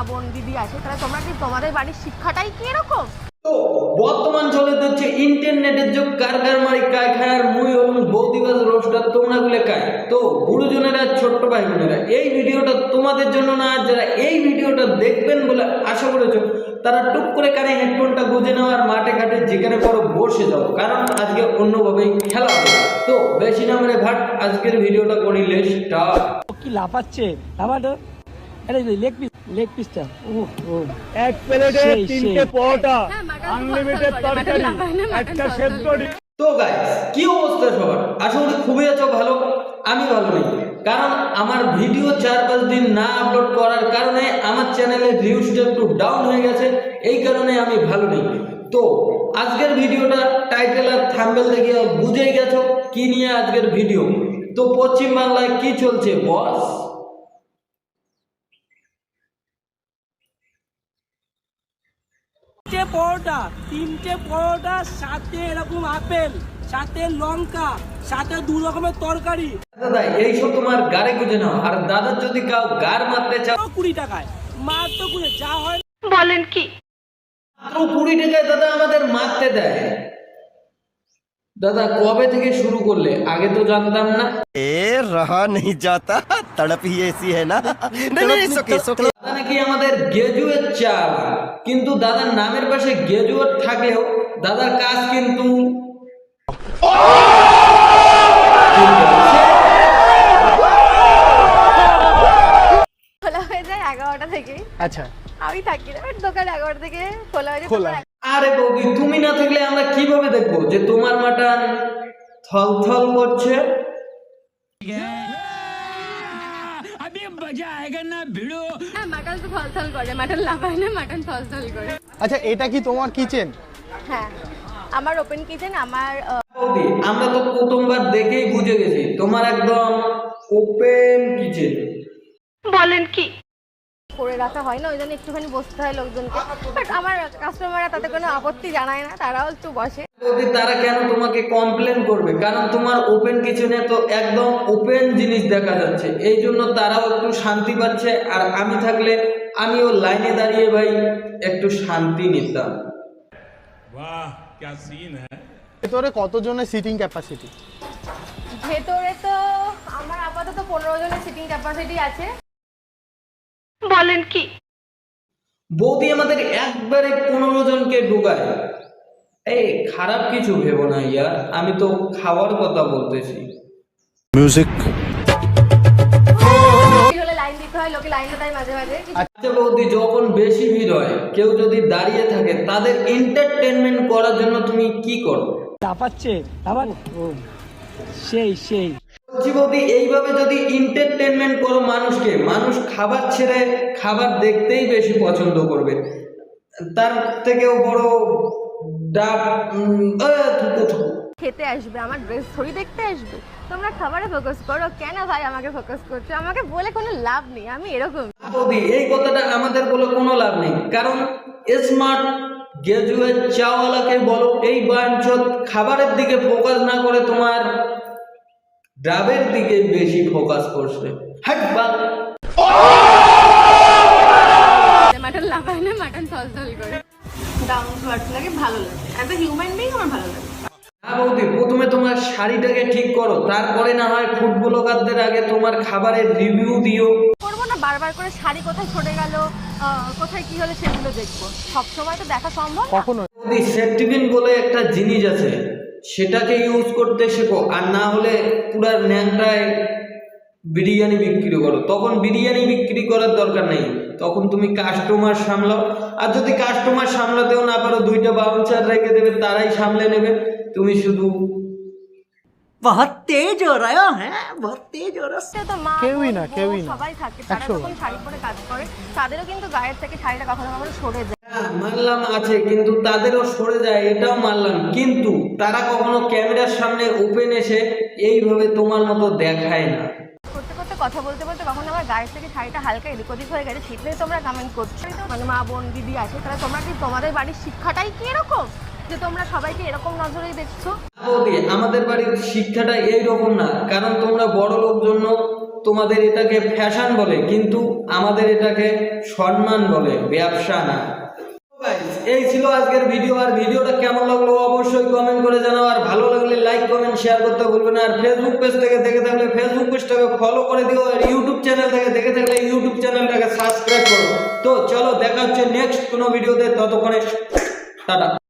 বোন দিদি আছে, তাহলে তোমরা কি তোমাদের বাড়ির শিক্ষাটাই কি এরকম? তো বর্তমান চলে যাচ্ছে ইন্টারনেটের যুগ, কার কার মারি কায় খায় আর মুই হলুম বৌদিবাজ রোস্টার তোমরা গুলে কায়। তো গুরুজনেরা ছোট্ট ভাই বোনেরা, এই ভিডিওটা তোমাদের জন্য না, যারা এই ভিডিওটা দেখবেন বলে আশা করেছো তারা টুক করে কানে হেডফোনটা গুঁজে নাও আর মাঠে ঘাটে যেখানে পড়ো বসে যাও, কারণ আজকে অন্যভাবেই খেলা হবে। তো বেশি না মেরে ভাট, আজকের ভিডিওটা করিলে স্টার্ট। কি লাফাচ্ছে লাফাটো, আরে লেগ পিসটা এক প্লেটে 3টে পরোটা, আনলিমিটেড তরকারি, একটা সেদ্ধ ডিম। তো গাইস, কি অবস্থা সবার? আশা করি খুবই আছো ভালো। আমি ভালো নেই, কারণ আমার ভিডিও 4-5 দিন না আপলোড করার কারণে আমার চ্যানেলের ভিউজটা একটু ডাউন হয়ে গেছে, এই কারণে আমি ভালো নেই। তো আজকের ভিডিওটা টাইটেল আর থাম্বনেল দেখে বুঝেই গেছো কি নিয়ে আজকের ভিডিও। তো পশ্চিম বাংলায় কি চলছে বস? তিনটে পরোটা, সাথে এরকম আপেল, সাথে লঙ্কা, সাথে 2 রকমের তরকারি। দাদা এইসব তোমার গাড়ে গুঁজে নাও, আর দাদার যদি কাউ গার মারতে চাও 20 টাকায় মাত্র 20, যা হয় বলেন কি? মাত্র 20 টাকায় দাদা আমাদের মারতে দেয়। দাদা কবে থেকে শুরু করলে? আগে তো জানতাম না। रहा नहीं जाता, तड़प ही ऐसी है ना। नहीं, দাদা নাকি আমাদের গ্রাজুয়েট চাল, কিন্তু দাদার নামের পাশে গ্রাজুয়েট থাকলেও দাদার কাজ কিন্তু খোলা হয়ে যায় 11টা থেকে। আচ্ছা, আমি থাকি না, দোকান 11টা থেকে খোলা হয়ে যায়। খোলা। আরে বৌদি, তুমি না থাকলে আমরা কিভাবে দেখবো যে তোমার মাটন থল থল করছে? হ্যাঁ, মাটন তো থলথল করে, মাটন লাফায় না, মাটন থলথল করে। আচ্ছা, এটা কি তোমার কিচেন? হ্যাঁ, আমার ওপেন কিচেন। আমার বৌদি, আমরা তো প্রথমবার দেখেই বুঝে গেছি তোমার একদম ওপেন কিচেন। বলেন কি? করে রাখা হয় না, ওই জন্য একটুখানি বসতে হয় লোকজনকে। বাট আমার কাস্টমাররা তাতে কোনো আপত্তি জানায় না, তারাও একটু বসে। বৌদি, তারা কেন তোমাকে কমপ্লেন করবে? কারণ তোমার ওপেন কিচেনে তো একদম ওপেন জিনিস দেখা যাচ্ছে, এই জন্য তারাও একটু শান্তি পাচ্ছে। আর আমি থাকলে আমিও লাইনে দাঁড়িয়ে ভাই একটু শান্তি নিতাম। वाह क्या सीन है। ভেতরে কতজনের সিটিং ক্যাপাসিটি? ভেতরে তো আমার আপাতত 15 জনের সিটিং ক্যাপাসিটি আছে। বলেন কি? বৌদি আমাদের একবারে 15 জনকে ঢুকায়। এই খারাপ কিছু ভেবো না ইয়ার, আমি তো খাওয়ার কথা বলতেছি। म्यूजिक হলে লাইন দিতে হয়, লোকে লাইন দেয় মাঝে মাঝে। আচ্ছা বৌদি, যখন বেশি ভিড় হয়, কেউ যদি দাঁড়িয়ে থাকে, তাদের এন্টারটেনমেন্ট করার জন্য তুমি কি করো? লাফাচ্ছে আবার সেই বলছি বৌদি, এইভাবে যদি এন্টারটেনমেন্ট করো মানুষকে, মানুষ খাবার ছেড়ে খাবার দেখতেই বেশি পছন্দ করবে। তার থেকেও বড় ডাব থুকু। খেতে আসবে, আমার ড্রেস থরি দেখতে আসবে। তোমরা খাবারে ফোকাস করো, কেন ভাই আমাকে ফোকাস করছো? আমাকে বলে কোনো লাভ নেই, আমি এরকম। বৌদি, এই কথাটা আমাদের বলে কোনো লাভ নেই, কারণ স্মার্ট গ্রাজুয়েট চাওয়ালাকে বলো এই বাঞ্চত খাবারের দিকে ফোকাস না করে তোমার ডাবের দিকে বেশি ফোকাস করছে। হাট বাল। মাটন লাফায় না, মাটন থলথল করে। ডাউন টু আর্থ লাগে, ভালো লাগে। অ্যাজ এ হিউম্যান বিং আমার ভালো লাগে। হ্যাঁ বৌদি, প্রথমে তোমার শাড়িটাকে ঠিক করো, তারপরে না হয় ফুড ব্লগারদের আগে তোমার খাবারের রিভিউ দিও। করবো না বারবার করে শাড়ি কোথায় ছড়ে গেল, কোথায় কি হলো সেগুলো দেখবো। সবসময় তো দেখা সম্ভব না। কখনো বৌদি, সেফটিপিন বলে একটা জিনিস আছে, সেটাকে ইউজ করতে শেখো। আর না হলে পুরা ন্যাংটায় বিরিয়ানি বিক্রি করো, তখন বিরিয়ানি বিক্রি করার দরকার নেই, তখন তুমি কাস্টমার সামলাও। আর যদি কাস্টমার সামলাতেও না পারো, 2টা বাউন্সার রেখে দেবে, তারাই সামলে নেবে, তুমি শুধু बहुत तेज हो रहा है, बहुत तेज हो रहा সে তো মা, কেউই বোন, না, বউ কেউই না। সবাই থাকে। তারা 100 যখন শাড়ি পরে কাজ করে, তাদেরও কিন্তু গায়ের থেকে শাড়িটা কখনো কখনো সরে যায়। হ্যাঁ, মানলাম আছে, কিন্তু তাদেরও সরে যায়, এটাও মানলাম। কিন্তু তারা কখনো ক্যামেরার সামনে ওপেন এসে এইভাবে তোমার মতো দেখায় না। করতে করতে কথা বলতে বলতে কখনো আমার গায়ের থেকে শাড়িটা হালকা এদিক ওদিক হয়ে গেছে, সেটাই তোমরা কমেন্ট করছো। মানে মা বোন দিদি আছে, তাহলে তোমরা কি তোমাদের বাড়ির শিক্ষাটাই কি এরকম যে তোমরা সবাইকে এরকম নজরেই দেখছো? বৌদি, আমাদের বাড়ির শিক্ষাটা এইরকম না, কারণ তোমরা বড় লোক জন্য তোমাদের এটাকে ফ্যাশন বলে, কিন্তু আমাদের এটাকে সম্মান বলে, ব্যবসা না। Guys, এই ছিল আজকের ভিডিও। আর ভিডিওটা কেমন লাগলো অবশ্যই কমেন্ট করে জানাও। আর ভালো লাগলে লাইক কমেন্ট শেয়ার করতে ভুলবে না। আর ফেসবুক পেজ থেকে দেখে থাকলে ফেসবুক পেজটাকে ফলো করে দিও। আর ইউটিউব চ্যানেল থেকে দেখে থাকলে ইউটিউব চ্যানেলটাকে সাবস্ক্রাইব করো। তো চলো দেখা হচ্ছে নেক্সট কোনো ভিডিওতে, ততক্ষণে টাটা।